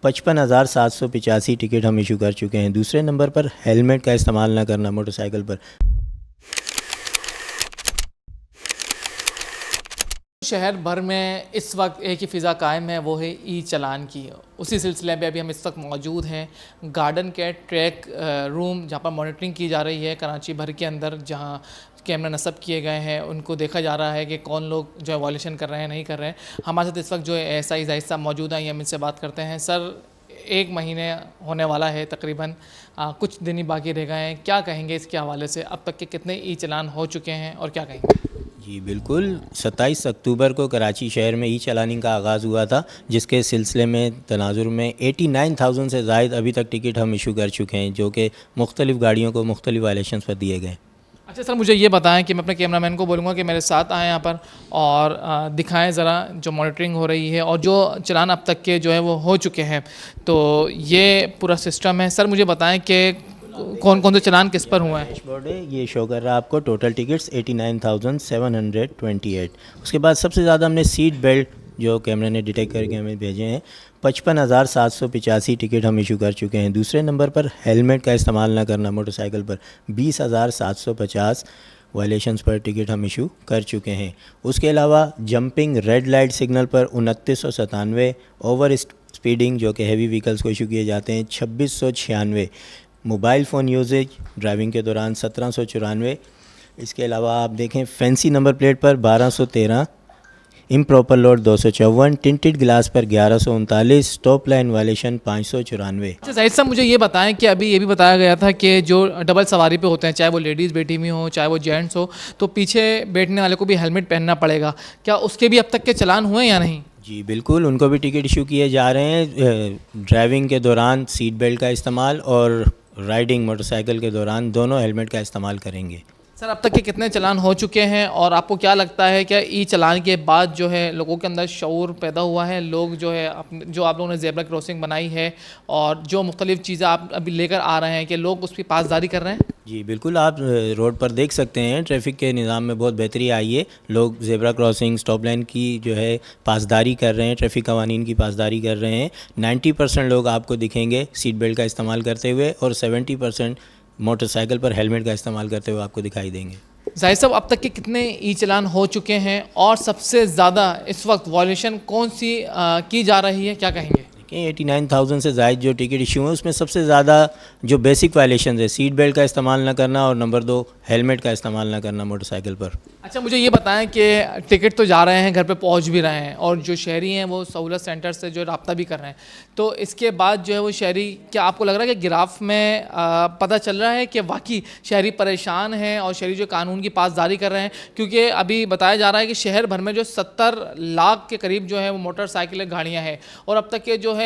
55,785 ticket ہم issue کر چکے ہیں۔ دوسرے نمبر پر ہیلمٹ کا استعمال نہ کرنا موٹر سائیکل پر۔ شہر بھر میں اس وقت ایک ہی فضا قائم ہے، وہ ہے ای چالان کی۔ اسی سلسلے میں ابھی ہم اس وقت موجود ہیں گارڈن کے ٹریک روم، جہاں پر مانیٹرنگ کی جا رہی ہے کراچی بھر کے اندر، جہاں کیمرہ نصب کیے گئے ہیں، ان کو دیکھا جا رہا ہے کہ کون لوگ جو ہے وائلیشن کر رہے ہیں نہیں کر رہے ہیں۔ ہمارے ساتھ اس وقت جو ہے SI زاہد صاحب موجود ہیں، یہ ہم ان سے بات کرتے ہیں۔ سر، 1 مہینے ہونے والا ہے تقریباً، کچھ دن ہی باقی رہ گئے ہیں، کیا کہیں گے اس کے حوالے سے؟ اب تک کے کتنے ای چالان ہو چکے ہیں اور کیا کہیں گے؟ جی بالکل، 27 اکتوبر کو کراچی شہر میں ای چالاننگ کا آغاز ہوا تھا، جس کے سلسلے میں تناظر میں 89,000 سے زائد ابھی تک ٹکٹ ہم ایشو کر چکے ہیں، جو کہ مختلف گاڑیوں کو مختلف وائلیشنز پر دیے گئے۔ اچھا سر، مجھے یہ بتائیں کہ میں اپنے کیمرہ مین کو بولوں گا کہ میرے ساتھ آئیں یہاں پر اور دکھائیں ذرا جو مانیٹرنگ ہو رہی ہے اور جو چلان اب تک کے جو ہے وہ ہو چکے ہیں، تو یہ پورا سسٹم ہے۔ سر مجھے بتائیں کہ کون کون سے چلان کس پر ہوئے ہیں؟ ڈیش بورڈ ہے، یہ شو کر رہا ہے آپ کو ٹوٹل ٹکٹس 89,728۔ اس کے بعد سب سے زیادہ ہم نے سیٹ بیلٹ جو کیمرے نے ڈیٹیکٹ کر کے ہمیں بھیجے ہیں، 55,785 ٹکٹ ہم ایشو کر چکے ہیں۔ دوسرے نمبر پر ہیلمٹ کا استعمال نہ کرنا موٹر سائیکل پر 20,750 وائلیشنز پر ٹکٹ ہم ایشو کر چکے ہیں۔ اس کے علاوہ جمپنگ ریڈ لائٹ سگنل پر 2997، اوور اسپیڈنگ جو کہ ہیوی وہیکلز کو ایشو کیے جاتے ہیں 2696، موبائل فون یوزیج ڈرائیونگ کے دوران 1794۔ اس کے علاوہ آپ دیکھیں فینسی نمبر پلیٹ پر 1213، امپراپر لوڈ 254، ٹنٹڈ گلاس پر 1139، اسٹاپ لائن وائلیشن 594۔ اچھا زاہد صاحب، مجھے یہ بتائیں کہ ابھی یہ بھی بتایا گیا تھا کہ جو ڈبل سواری پہ ہوتے ہیں، چاہے وہ لیڈیز بیٹھی ہوئی ہوں چاہے وہ جینٹس ہو، تو پیچھے بیٹھنے والے کو بھی ہیلمٹ پہننا پڑے گا، کیا اس کے بھی اب تک کے چلان ہوئے یا نہیں؟ جی بالکل، ان کو بھی ٹکٹ ایشو کیے جا رہے ہیں۔ ڈرائیونگ کے دوران سیٹ بیلٹ کا استعمال اور رائڈنگ موٹر سائیکل کے دوران دونوں ہیلمٹ کا استعمال کریں گے۔ سر اب تک کے کتنے چلان ہو چکے ہیں اور آپ کو کیا لگتا ہے کہ ای چلان کے بعد جو ہے لوگوں کے اندر شعور پیدا ہوا ہے؟ لوگ جو ہے جو آپ لوگوں نے زیبرا کراسنگ بنائی ہے اور جو مختلف چیزیں آپ ابھی لے کر آ رہے ہیں، کہ لوگ اس کی پاسداری کر رہے ہیں؟ جی بالکل، آپ روڈ پر دیکھ سکتے ہیں ٹریفک کے نظام میں بہت بہتری آئی ہے۔ لوگ زیبرا کراسنگ، اسٹاپ لائن کی جو ہے پاسداری کر رہے ہیں، ٹریفک قوانین کی پاسداری کر رہے ہیں۔ 90% لوگ آپ کو دکھیں گے سیٹ بیلٹ کا استعمال کرتے ہوئے، اور 70% موٹر سائیکل پر ہیلمٹ کا استعمال کرتے ہوئے آپ کو دکھائی دیں گے۔ زاہد صاحب، اب تک کے کتنے ای چلان ہو چکے ہیں اور سب سے زیادہ اس وقت وائلیشن کون سی کی جا رہی ہے، کیا کہیں گے؟ 89,000 سے زائد جو ٹکٹ ایشو ہیں، اس میں سب سے زیادہ جو بیسک وائلیشنز ہے سیٹ بیلٹ کا استعمال نہ کرنا، اور نمبر 2 ہیلمٹ کا استعمال نہ کرنا موٹر سائیکل پر۔ اچھا مجھے یہ بتائیں کہ ٹکٹ تو جا رہے ہیں، گھر پہ پہنچ بھی رہے ہیں، اور جو شہری ہیں وہ سہولت سینٹر سے جو رابطہ بھی کر رہے ہیں، تو اس کے بعد جو ہے وہ شہری، کیا آپ کو لگ رہا ہے کہ گراف میں پتہ چل رہا ہے کہ واقعی شہری پریشان ہیں اور شہری جو قانون کی پاسداری کر رہے ہیں؟ کیونکہ ابھی بتایا جا رہا ہے کہ شہر بھر میں جو 70 لاکھ کے قریب جو ہے وہ موٹر سائیکلیں گاڑیاں ہیں، اور اب تک کے جو ہے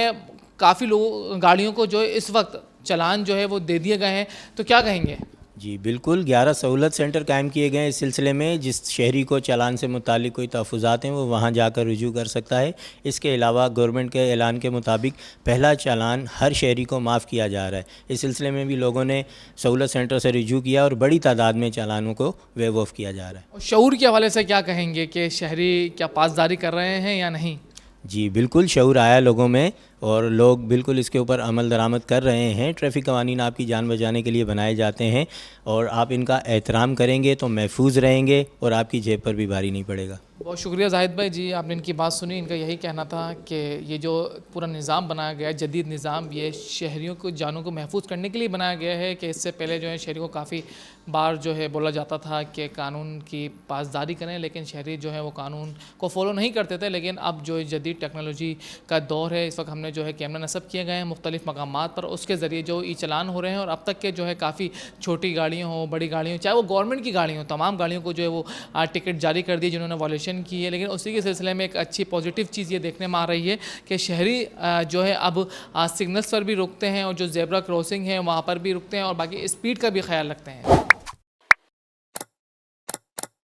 کافی لوگوں گاڑیوں کو جو اس وقت چلان جو ہے وہ دے دیے گئے ہیں، تو کیا کہیں گے؟ جی بالکل، 11 سہولت سینٹر قائم کیے گئے ہیں اس سلسلے میں۔ جس شہری کو چالان سے متعلق کوئی تحفظات ہیں وہ وہاں جا کر رجوع کر سکتا ہے۔ اس کے علاوہ گورنمنٹ کے اعلان کے مطابق پہلا چالان ہر شہری کو معاف کیا جا رہا ہے۔ اس سلسلے میں بھی لوگوں نے سہولت سینٹر سے رجوع کیا اور بڑی تعداد میں چالانوں کو ویو آف کیا جا رہا ہے۔ اور شعور کے حوالے سے کیا کہیں گے کہ شہری کیا پاسداری کر رہے ہیں یا نہیں؟ جی بالکل، شعور آیا لوگوں میں، اور لوگ بالکل اس کے اوپر عمل درآمد کر رہے ہیں۔ ٹریفک قوانین آپ کی جان بچانے کے لیے بنائے جاتے ہیں، اور آپ ان کا احترام کریں گے تو محفوظ رہیں گے اور آپ کی جیب پر بھی بھاری نہیں پڑے گا۔ بہت شکریہ زاہد بھائی جی، آپ نے ان کی بات سنی۔ ان کا یہی کہنا تھا کہ یہ جو پورا نظام بنایا گیا ہے، جدید نظام، یہ شہریوں کو جانوں کو محفوظ کرنے کے لیے بنایا گیا ہے، کہ اس سے پہلے جو ہے شہریوں کو کافی بار جو ہے بولا جاتا تھا کہ قانون کی پاسداری کریں، لیکن شہری جو ہے وہ قانون کو فالو نہیں کرتے تھے۔ لیکن اب جو جدید ٹیکنالوجی کا دور ہے، اس وقت ہم نے جو ہے کیمرہ نصب کیے گئے ہیں مختلف مقامات پر، اس کے ذریعے جو ای چلان ہو رہے ہیں، اور اب تک کے جو ہے کافی چھوٹی گاڑیاں ہوں، بڑی گاڑیاں ہوں، چاہے وہ گورنمنٹ کی گاڑی ہوں، تمام گاڑیوں کو جو ہے وہ ٹکٹ جاری کر دی جنہوں نے وائلیشن کی ہے۔ لیکن اسی کے سلسلے میں ایک اچھی پازیٹیو چیز یہ دیکھنے میں آ رہی ہے کہ شہری جو ہے اب سگنلز پر بھی رکتے ہیں، اور جو زیبرا کراسنگ ہے وہاں پر بھی رکتے ہیں، اور باقی اسپیڈ کا بھی خیال رکھتے ہیں۔